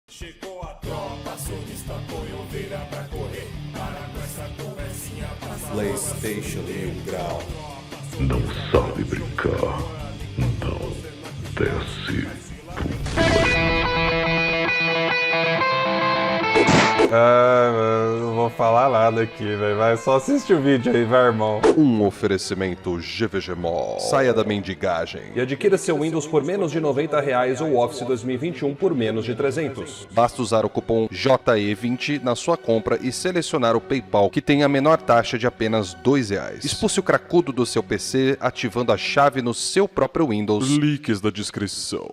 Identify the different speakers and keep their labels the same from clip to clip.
Speaker 1: Chegou a tropa, sonista põe ovelha pra correr. Para com essa conversinha, passa
Speaker 2: PlayStation 1000 grau.
Speaker 3: Não sabe brincar, então desce.
Speaker 4: Não vou falar nada aqui, velho. Vai só assistir o vídeo aí, vai, irmão.
Speaker 2: Um oferecimento GVG Mall. Saia da mendigagem.
Speaker 4: E adquira seu Windows por menos de R$90 ou Office 2021 por menos de 300.
Speaker 2: Basta usar o cupom JE20 na sua compra e selecionar o PayPal, que tem a menor taxa de apenas R$2. Expulse o cracudo do seu PC ativando a chave no seu próprio Windows. Links na descrição.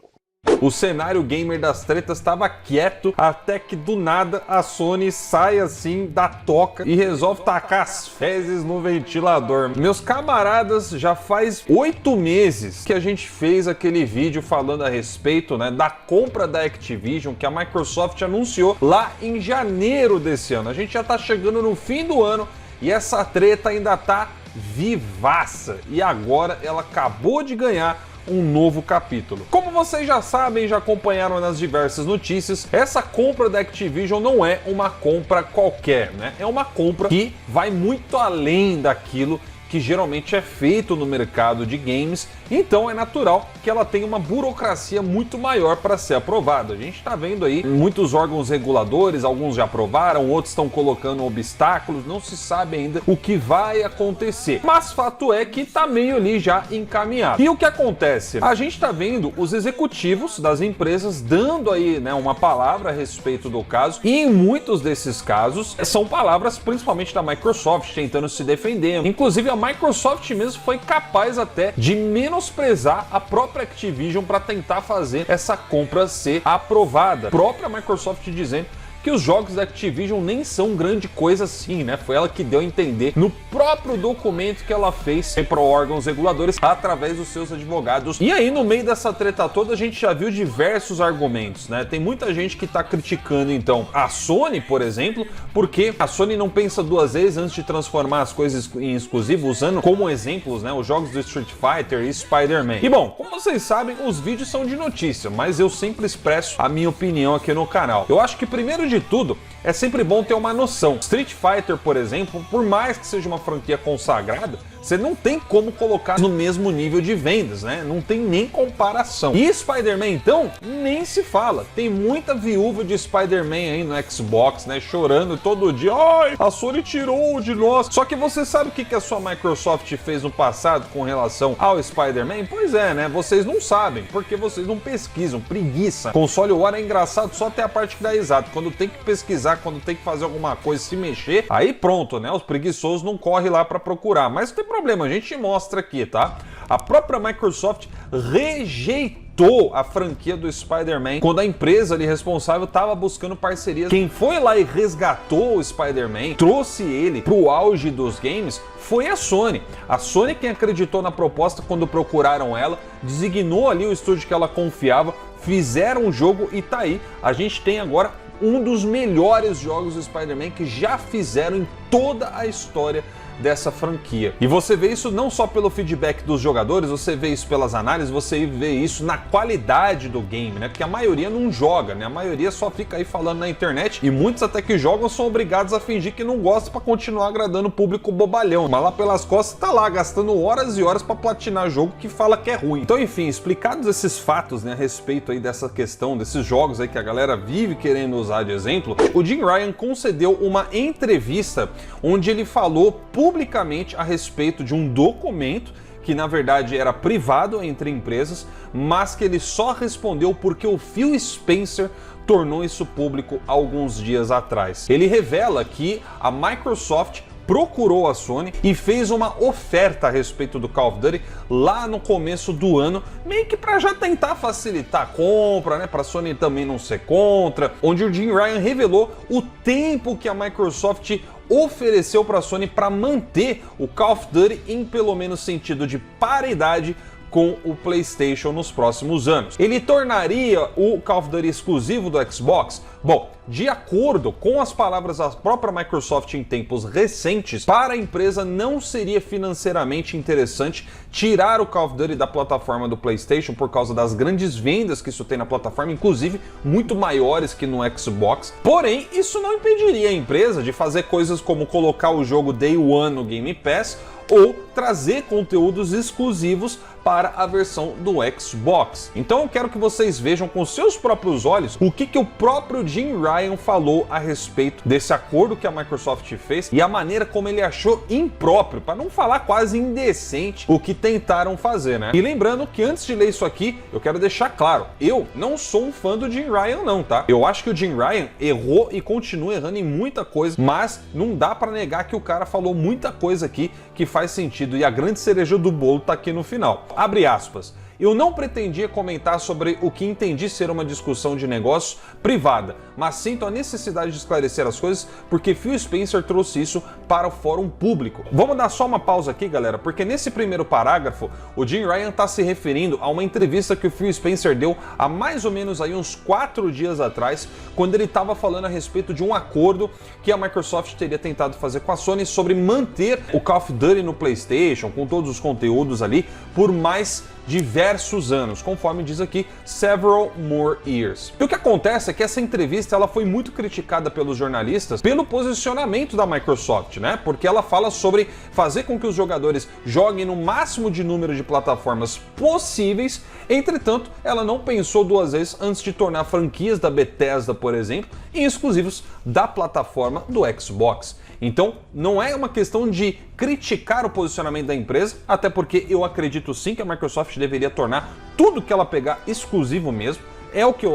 Speaker 4: O cenário gamer das tretas estava quieto até que do nada a Sony sai assim da toca e resolve tacar as fezes no ventilador. Meus camaradas, já faz 8 meses que a gente fez aquele vídeo falando a respeito, né, da compra da Activision que a Microsoft anunciou lá em janeiro desse ano. A gente já tá chegando no fim do ano e essa treta ainda tá vivaça. E agora ela acabou de ganhar um novo capítulo. Como vocês já sabem, já acompanharam nas diversas notícias, essa compra da Activision não é uma compra qualquer, né? É uma compra que vai muito além daquilo que geralmente é feito no mercado de games, então é natural que ela tenha uma burocracia muito maior para ser aprovada. A gente está vendo aí muitos órgãos reguladores, alguns já aprovaram, outros estão colocando obstáculos, não se sabe ainda o que vai acontecer. Mas fato é que está meio ali já encaminhado. E o que acontece? A gente está vendo os executivos das empresas dando aí, né, uma palavra a respeito do caso, e em muitos desses casos são palavras principalmente da Microsoft tentando se defender. Inclusive a Microsoft mesmo foi capaz até de menosprezar a própria Activision para tentar fazer essa compra ser aprovada. A própria Microsoft dizendo que os jogos da Activision nem são grande coisa assim, né? Foi ela que deu a entender no próprio documento que ela fez para órgãos reguladores através dos seus advogados. E aí, no meio dessa treta toda, a gente já viu diversos argumentos, né? Tem muita gente que tá criticando, então, a Sony, por exemplo, porque a Sony não pensa duas vezes antes de transformar as coisas em exclusivo, usando como exemplos, né, os jogos do Street Fighter e Spider-Man. E bom, como vocês sabem, os vídeos são de notícia, mas eu sempre expresso a minha opinião aqui no canal. Eu acho que primeiro de tudo, é sempre bom ter uma noção. Street Fighter, por exemplo, por mais que seja uma franquia consagrada, você não tem como colocar no mesmo nível de vendas, né? Não tem nem comparação. E Spider-Man, então, nem se fala. Tem muita viúva de Spider-Man aí no Xbox, né? Chorando todo dia. Ai, a Sony tirou de nós. Só que você sabe o que a sua Microsoft fez no passado com relação ao Spider-Man? Pois é, né? Vocês não sabem, porque vocês não pesquisam. Preguiça. Console War é engraçado só até a parte que dá risada. Quando tem que pesquisar, quando tem que fazer alguma coisa, se mexer, aí pronto, né? Os preguiçosos não correm lá para procurar. Mas não tem problema, a gente mostra aqui, tá? A própria Microsoft rejeitou a franquia do Spider-Man quando a empresa ali responsável estava buscando parcerias. Quem foi lá e resgatou o Spider-Man, trouxe ele pro auge dos games, foi a Sony. A Sony quem acreditou na proposta quando procuraram ela, designou ali o estúdio que ela confiava, fizeram o jogo e tá aí. A gente tem agora um dos melhores jogos do Spider-Man que já fizeram em toda a história dessa franquia. E você vê isso não só pelo feedback dos jogadores, você vê isso pelas análises, você vê isso na qualidade do game, né? Porque a maioria não joga, né? A maioria só fica aí falando na internet e muitos até que jogam são obrigados a fingir que não gostam para continuar agradando o público bobalhão. Mas lá pelas costas tá lá gastando horas e horas para platinar jogo que fala que é ruim. Então, enfim, explicados esses fatos, né, a respeito aí dessa questão desses jogos aí que a galera vive querendo usar de exemplo, o Jim Ryan concedeu uma entrevista onde ele falou publicamente a respeito de um documento que na verdade era privado entre empresas, mas que ele só respondeu porque o Phil Spencer tornou isso público alguns dias atrás. Ele revela que a Microsoft procurou a Sony e fez uma oferta a respeito do Call of Duty lá no começo do ano, meio que para já tentar facilitar a compra, né, para a Sony também não ser contra, onde o Jim Ryan revelou o tempo que a Microsoft ofereceu para a Sony para manter o Call of Duty em pelo menos sentido de paridade com o PlayStation nos próximos anos. Ele tornaria o Call of Duty exclusivo do Xbox? Bom, de acordo com as palavras da própria Microsoft em tempos recentes, para a empresa não seria financeiramente interessante tirar o Call of Duty da plataforma do PlayStation por causa das grandes vendas que isso tem na plataforma, inclusive muito maiores que no Xbox. Porém, isso não impediria a empresa de fazer coisas como colocar o jogo Day One no Game Pass ou trazer conteúdos exclusivos para a versão do Xbox. Então eu quero que vocês vejam com seus próprios olhos o que o próprio Jim Ryan falou a respeito desse acordo que a Microsoft fez e a maneira como ele achou impróprio, para não falar quase indecente, o que tentaram fazer, né? E lembrando que antes de ler isso aqui, eu quero deixar claro, eu não sou um fã do Jim Ryan não, tá? Eu acho que o Jim Ryan errou e continua errando em muita coisa, mas não dá para negar que o cara falou muita coisa aqui que faz sentido e a grande cereja do bolo tá aqui no final. Abre aspas. Eu não pretendia comentar sobre o que entendi ser uma discussão de negócios privada, mas sinto a necessidade de esclarecer as coisas porque Phil Spencer trouxe isso para o fórum público. Vamos dar só uma pausa aqui, galera, porque nesse primeiro parágrafo o Jim Ryan está se referindo a uma entrevista que o Phil Spencer deu há mais ou menos aí uns 4 dias atrás, quando ele estava falando a respeito de um acordo que a Microsoft teria tentado fazer com a Sony sobre manter o Call of Duty no PlayStation, com todos os conteúdos ali, por mais diversos anos, conforme diz aqui, several more years. E o que acontece é que essa entrevista ela foi muito criticada pelos jornalistas pelo posicionamento da Microsoft, né? Porque ela fala sobre fazer com que os jogadores joguem no máximo de número de plataformas possíveis, entretanto, ela não pensou duas vezes antes de tornar franquias da Bethesda, por exemplo, em exclusivos da plataforma do Xbox. Então, não é uma questão de criticar o posicionamento da empresa, até porque eu acredito sim que a Microsoft deveria tornar tudo que ela pegar exclusivo mesmo.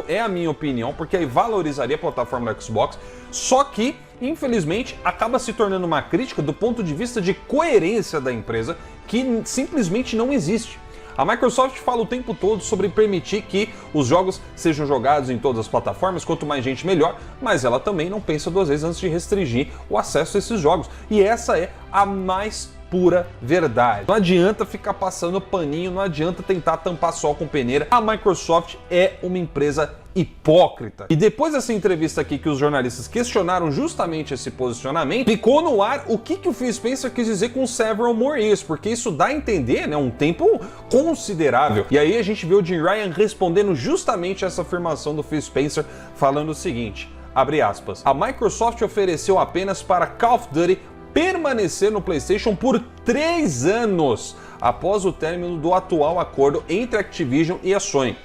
Speaker 4: É a minha opinião, porque aí valorizaria a plataforma do Xbox. Só que, infelizmente, acaba se tornando uma crítica do ponto de vista de coerência da empresa, que simplesmente não existe. A Microsoft fala o tempo todo sobre permitir que os jogos sejam jogados em todas as plataformas, quanto mais gente melhor, mas ela também não pensa duas vezes antes de restringir o acesso a esses jogos. E essa é a mais pura verdade. Não adianta ficar passando paninho, não adianta tentar tampar sol com peneira. A Microsoft é uma empresa hipócrita. E depois dessa entrevista aqui que os jornalistas questionaram justamente esse posicionamento, ficou no ar o que o Phil Spencer quis dizer com several more years, porque isso dá a entender, né, um tempo considerável. E aí a gente vê o Jim Ryan respondendo justamente essa afirmação do Phil Spencer, falando o seguinte, abre aspas, a Microsoft ofereceu apenas para Call of Duty permanecer no PlayStation por 3 anos após o término do atual acordo entre a Activision e a Sony.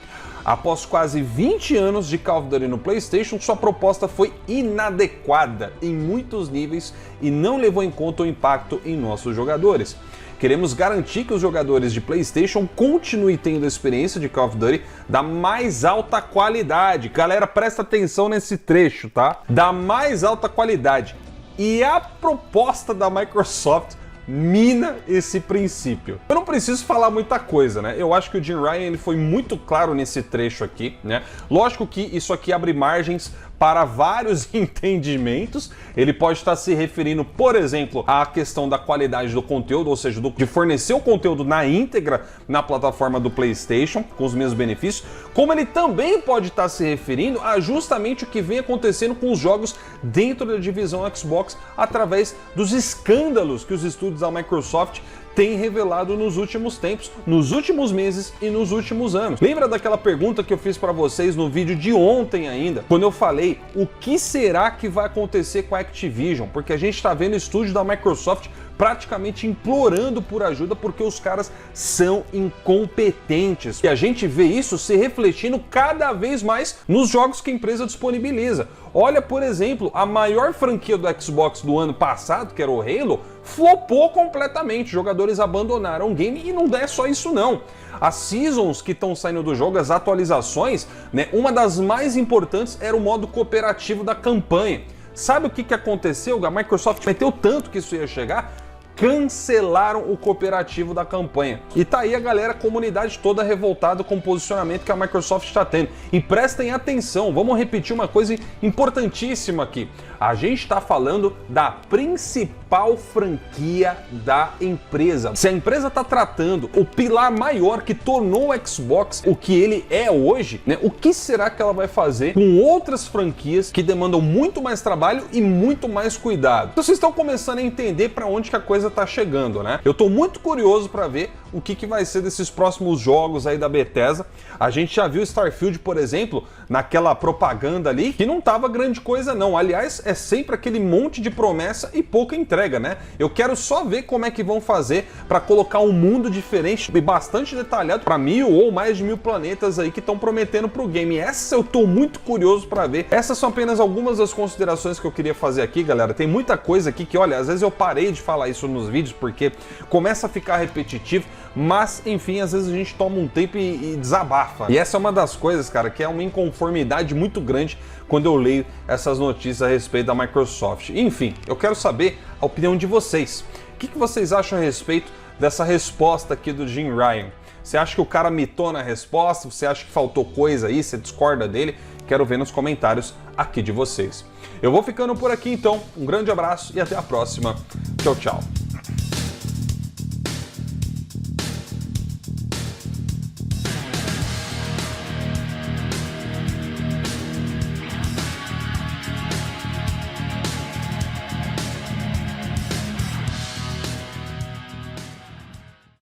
Speaker 4: Após quase 20 anos de Call of Duty no PlayStation, sua proposta foi inadequada em muitos níveis e não levou em conta o impacto em nossos jogadores. Queremos garantir que os jogadores de PlayStation continuem tendo a experiência de Call of Duty da mais alta qualidade. Galera, presta atenção nesse trecho, tá? Da mais alta qualidade. E a proposta da Microsoft mina esse princípio. Eu não preciso falar muita coisa, né? Eu acho que o Jim Ryan ele foi muito claro nesse trecho aqui, né? Lógico que isso aqui abre margens para vários entendimentos. Ele pode estar se referindo, por exemplo, à questão da qualidade do conteúdo, ou seja, de fornecer o conteúdo na íntegra na plataforma do PlayStation, com os mesmos benefícios, como ele também pode estar se referindo a justamente o que vem acontecendo com os jogos dentro da divisão Xbox através dos escândalos que os estúdios da Microsoft tem revelado nos últimos tempos, nos últimos meses e nos últimos anos. Lembra daquela pergunta que eu fiz para vocês no vídeo de ontem ainda, quando eu falei o que será que vai acontecer com a Activision? Porque a gente está vendo o estúdio da Microsoft praticamente implorando por ajuda porque os caras são incompetentes. E a gente vê isso se refletindo cada vez mais nos jogos que a empresa disponibiliza. Olha, por exemplo, a maior franquia do Xbox do ano passado, que era o Halo, flopou completamente. Jogadores abandonaram o game e não é só isso não. As seasons que estão saindo do jogo, as atualizações, né, uma das mais importantes era o modo cooperativo da campanha. Sabe o que aconteceu? A Microsoft meteu tanto que isso ia chegar cancelaram o cooperativo da campanha. E tá aí a galera, a comunidade toda revoltada com o posicionamento que a Microsoft está tendo. E prestem atenção, vamos repetir uma coisa importantíssima aqui. A gente está falando da principal franquia da empresa. Se a empresa está tratando o pilar maior que tornou o Xbox o que ele é hoje, né, o que será que ela vai fazer com outras franquias que demandam muito mais trabalho e muito mais cuidado? Então, vocês estão começando a entender para onde que a coisa está chegando, né? Eu estou muito curioso para ver o que vai ser desses próximos jogos aí da Bethesda. A gente já viu Starfield, por exemplo, naquela propaganda ali, que não tava grande coisa não. Aliás, é sempre aquele monte de promessa e pouca entrega, né? Eu quero só ver como é que vão fazer para colocar um mundo diferente e bastante detalhado para 1000 ou mais de 1000 planetas aí que estão prometendo pro game. Essa eu tô muito curioso para ver. Essas são apenas algumas das considerações que eu queria fazer aqui, galera. Tem muita coisa aqui que, olha, às vezes eu parei de falar isso nos vídeos porque começa a ficar repetitivo, mas enfim, às vezes a gente toma um tempo e desabafa. E essa é uma das coisas, cara, que é uma inconformidade muito grande quando eu leio essas notícias a respeito da Microsoft. Enfim, eu quero saber a opinião de vocês. O que vocês acham a respeito dessa resposta aqui do Jim Ryan? Você acha que o cara mitou na resposta? Você acha que faltou coisa aí? Você discorda dele? Quero ver nos comentários aqui de vocês. Eu vou ficando por aqui então. Um grande abraço e até a próxima. Tchau, tchau.